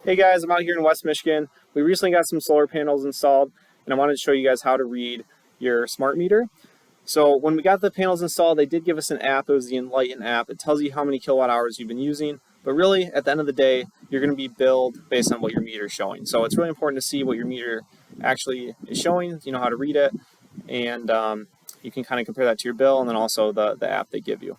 Hey guys, I'm out here in West Michigan. We recently got some solar panels installed, and I wanted to show you guys how to read your smart meter. So when we got the panels installed, they did give us an app. It was the Enlighten app. It tells you how many kilowatt hours you've been using, but really at the end of the day, you're going to be billed based on what your meter is showing. So it's really important to see what your meter actually is showing. You know how to read it, and you can kind of compare that to your bill, and then also the app they give you.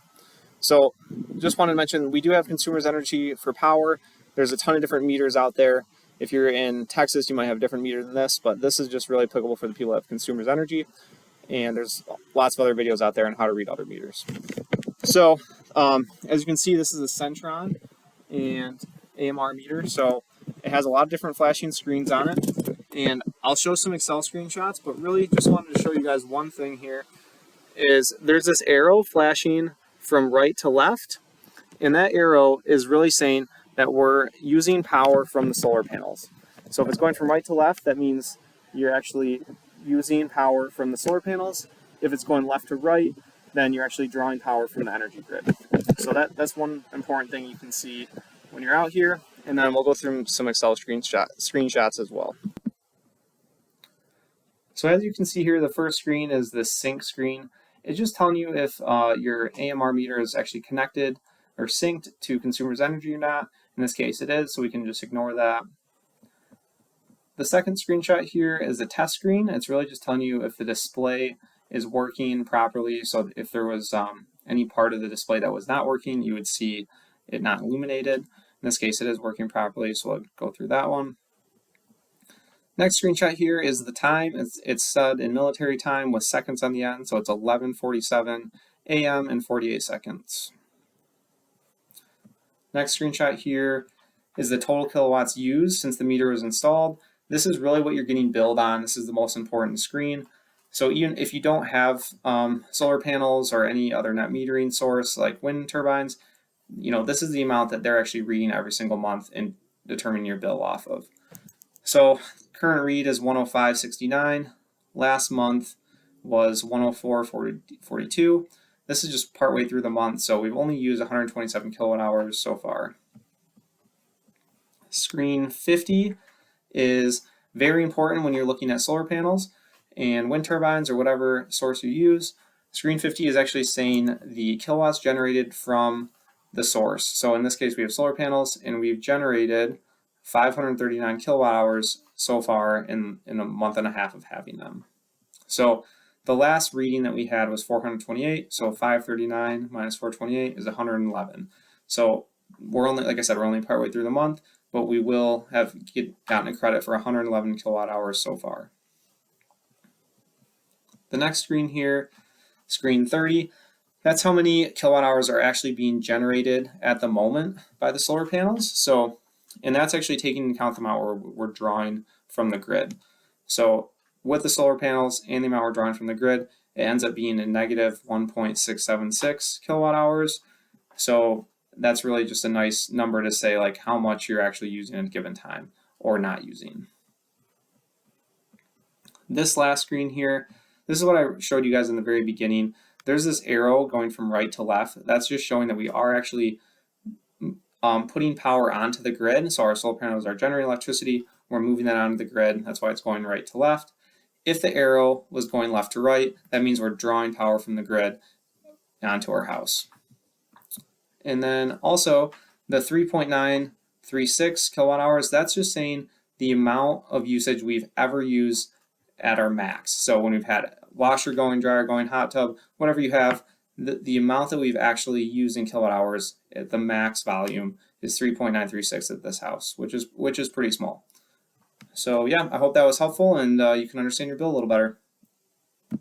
So just wanted to mention, we do have Consumers Energy for power. There's a ton of different meters out there. If you're in Texas, you might have a different meter than this, but this is just really applicable for the people that have Consumers Energy. And there's lots of other videos out there on how to read other meters. So as you can see, this is a Centron and AMR meter. So it has a lot of different flashing screens on it. And I'll show some Excel screenshots, but really just wanted to show you guys one thing here is there's this arrow flashing from right to left, and that arrow is really saying that we're using power from the solar panels. So if it's going from right to left, that means you're actually using power from the solar panels. If it's going left to right, then you're actually drawing power from the energy grid. So that's one important thing you can see when you're out here, and then we'll go through some Excel screenshots as well. So as you can see here, the first screen is the sync screen. It's just telling you if your AMR meter is actually connected or synced to Consumers Energy or not. In this case it is, so we can just ignore that. The second screenshot here is the test screen. It's really just telling you if the display is working properly. So if there was any part of the display that was not working, you would see it not illuminated. In this case it is working properly, so we'll go through that one. Next screenshot here is the time. It's said in military time with seconds on the end, so it's 11:47 a.m. and 48 seconds. Next screenshot here is the total kilowatts used since the meter was installed. This is really what you're getting billed on. This is the most important screen. So even if you don't have solar panels or any other net metering source like wind turbines, this is the amount that they're actually reading every single month and determining your bill off of. So current read is 105.69. Last month was 104.42. This is just partway through the month, so we've only used 127 kilowatt hours so far. Screen 50 is very important when you're looking at solar panels and wind turbines or whatever source you use. Screen 50 is actually saying the kilowatts generated from the source. So in this case, we have solar panels and we've generated 539 kilowatt hours so far in a month and a half of having them. So the last reading that we had was 428, so 539 minus 428 is 111. So we're only, like I said, we're only partway through the month, but we will have gotten a credit for 111 kilowatt hours so far. The next screen here, screen 30, that's how many kilowatt hours are actually being generated at the moment by the solar panels. So, and that's actually taking into account the amount we're drawing from the grid. So with the solar panels and the amount we're drawing from the grid, it ends up being a negative 1.676 kilowatt hours. So that's really just a nice number to say like how much you're actually using at a given time or not using. This last screen here, this is what I showed you guys in the very beginning. There's this arrow going from right to left. That's just showing that we are actually putting power onto the grid. So our solar panels are generating electricity. We're moving that onto the grid. That's why it's going right to left. If the arrow was going left to right, that means we're drawing power from the grid onto our house. And then also the 3.936 kilowatt hours, that's just saying the amount of usage we've ever used at our max. So when we've had washer going, dryer going, hot tub, whatever you have, the amount that we've actually used in kilowatt hours at the max volume is 3.936 at this house, which is pretty small. So yeah, I hope that was helpful and you can understand your bill a little better.